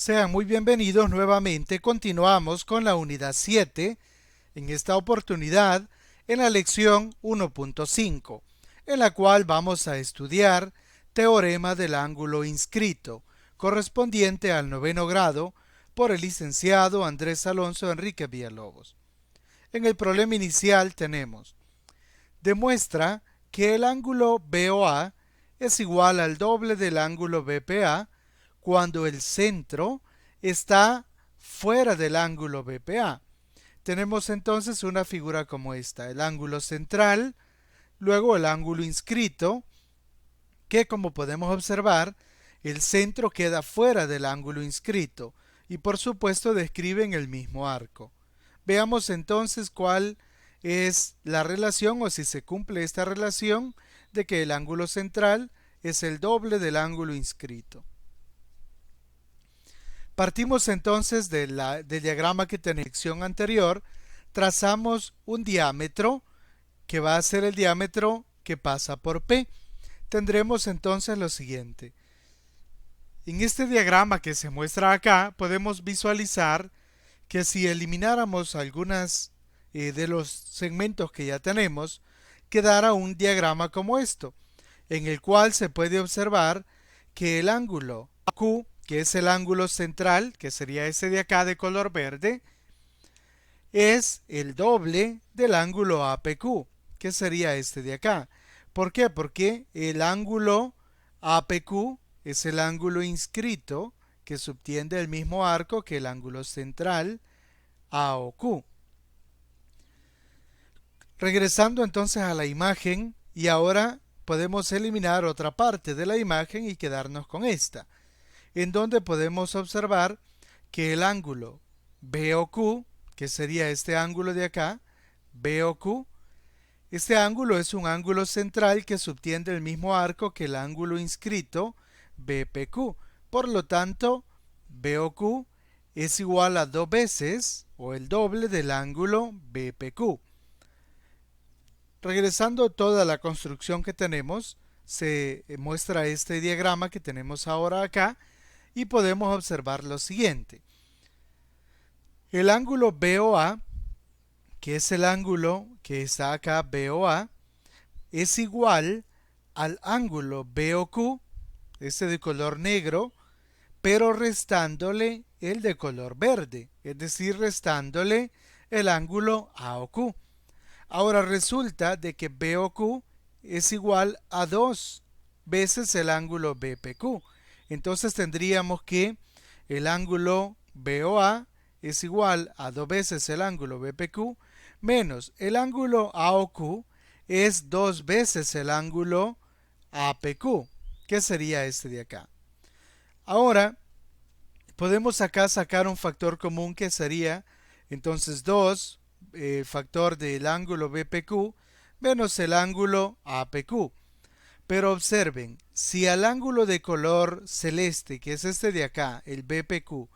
Sean muy bienvenidos nuevamente. Continuamos con la unidad 7, en esta oportunidad en la lección 1.5, en la cual vamos a estudiar teorema del ángulo inscrito, correspondiente al 9º grado por el licenciado Andrés Alonso Enrique Villalobos. En el problema inicial tenemos: demuestra que el ángulo BOA es igual al doble del ángulo BPA cuando el centro está fuera del ángulo BPA. Tenemos entonces una figura como esta: el ángulo central, luego el ángulo inscrito, que como podemos observar, el centro queda fuera del ángulo inscrito y por supuesto describen el mismo arco. Veamos entonces cuál es la relación, o si se cumple esta relación de que el ángulo central es el doble del ángulo inscrito. Partimos entonces del diagrama que tenemos en la lección anterior. Trazamos un diámetro que va a ser el diámetro que pasa por P. Tendremos entonces lo siguiente: en este diagrama que se muestra acá podemos visualizar que si elimináramos algunas de los segmentos que ya tenemos, quedará un diagrama como esto, en el cual se puede observar que el ángulo Q, que es el ángulo central, que sería ese de acá de color verde, es el doble del ángulo APQ, que sería este de acá. ¿Por qué? Porque el ángulo APQ es el ángulo inscrito que subtiende el mismo arco que el ángulo central AOQ. Regresando entonces a la imagen, y ahora podemos eliminar otra parte de la imagen y quedarnos con esta, en donde podemos observar que el ángulo BOQ, que sería este ángulo de acá, BOQ, este ángulo es un ángulo central que subtiende el mismo arco que el ángulo inscrito BPQ. Por lo tanto, BOQ es igual a 2 veces o el doble del ángulo BPQ. Regresando a toda la construcción que tenemos, se muestra este diagrama que tenemos ahora acá y podemos observar lo siguiente: el ángulo BOA, que es el ángulo que está acá, BOA, es igual al ángulo BOQ, este de color negro, pero restándole el de color verde, es decir, restándole el ángulo AOQ. Ahora resulta de que BOQ es igual a 2 veces el ángulo BPQ. Entonces tendríamos que el ángulo BOA es igual a 2 veces el ángulo BPQ menos el ángulo AOQ es 2 veces el ángulo APQ, que sería este de acá. Ahora podemos acá sacar un factor común que sería entonces 2 el factor del ángulo BPQ menos el ángulo APQ. Pero observen, si al ángulo de color celeste, que es este de acá, el BPQ,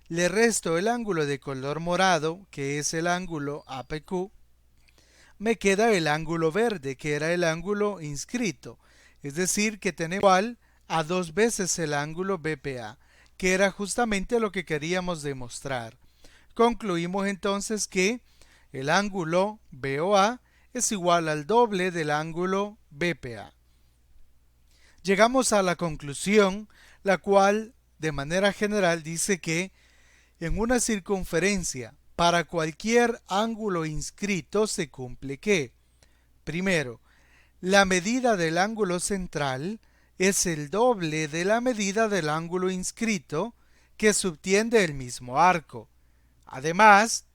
le resto el ángulo de color morado, que es el ángulo APQ, me queda el ángulo verde, que era el ángulo inscrito. Es decir, que tenemos igual a 2 veces el ángulo BPA, que era justamente lo que queríamos demostrar. Concluimos entonces que el ángulo BOA es igual al doble del ángulo BPA. Llegamos a la conclusión, la cual de manera general dice que en una circunferencia para cualquier ángulo inscrito se cumple que, primero, la medida del ángulo central es el doble de la medida del ángulo inscrito que subtiende el mismo arco. Además,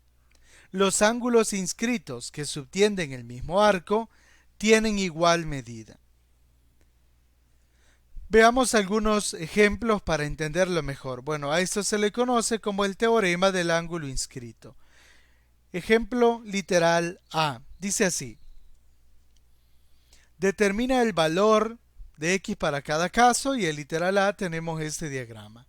los ángulos inscritos que subtienden el mismo arco tienen igual medida. Veamos algunos ejemplos para entenderlo mejor. Bueno, a esto se le conoce como el teorema del ángulo inscrito. Ejemplo literal A. Dice así: determina el valor de x para cada caso, y el literal A tenemos este diagrama.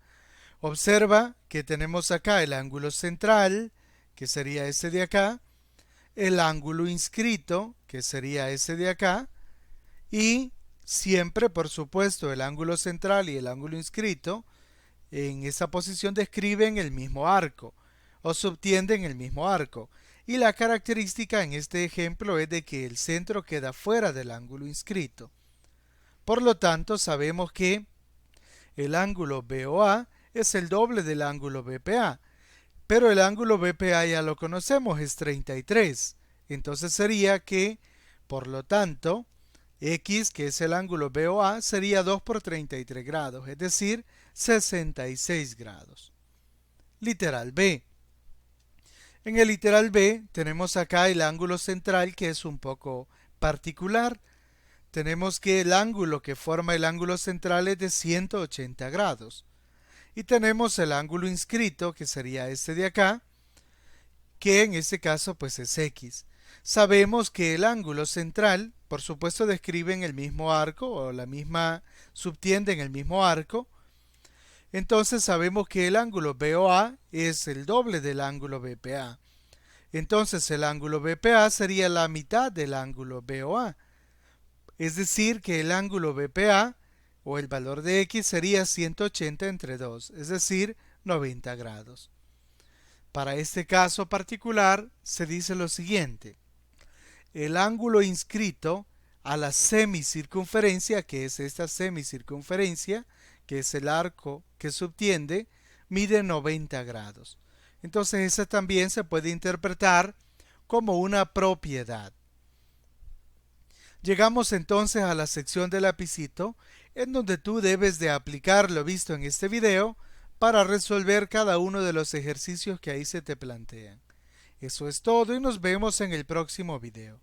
Observa que tenemos acá el ángulo central, que sería este de acá, el ángulo inscrito, que sería ese de acá, y siempre, por supuesto, el ángulo central y el ángulo inscrito en esa posición describen el mismo arco o subtienden el mismo arco. Y la característica en este ejemplo es de que el centro queda fuera del ángulo inscrito. Por lo tanto, sabemos que el ángulo BOA es el doble del ángulo BPA. Pero el ángulo BPA ya lo conocemos, es 33. Entonces sería que, por lo tanto, X, que es el ángulo BOA, sería 2 por 33 grados, es decir, 66 grados. Literal B. En el literal B tenemos acá el ángulo central, que es un poco particular. Tenemos que el ángulo que forma el ángulo central es de 180 grados. Y tenemos el ángulo inscrito, que sería este de acá, que en este caso pues es X. Sabemos que el ángulo central, por supuesto, describen el mismo arco o la misma, subtienden el mismo arco. Entonces sabemos que el ángulo BOA es el doble del ángulo BPA. Entonces el ángulo BPA sería la mitad del ángulo BOA. Es decir, que el ángulo BPA o el valor de X sería 180 entre 2, es decir, 90 grados. Para este caso particular se dice lo siguiente: el ángulo inscrito a la semicircunferencia, que es esta semicircunferencia, que es el arco que subtiende, mide 90 grados. Entonces esa también se puede interpretar como una propiedad. Llegamos entonces a la sección del lapicito, en donde tú debes de aplicar lo visto en este video para resolver cada uno de los ejercicios que ahí se te plantean. Eso es todo y nos vemos en el próximo video.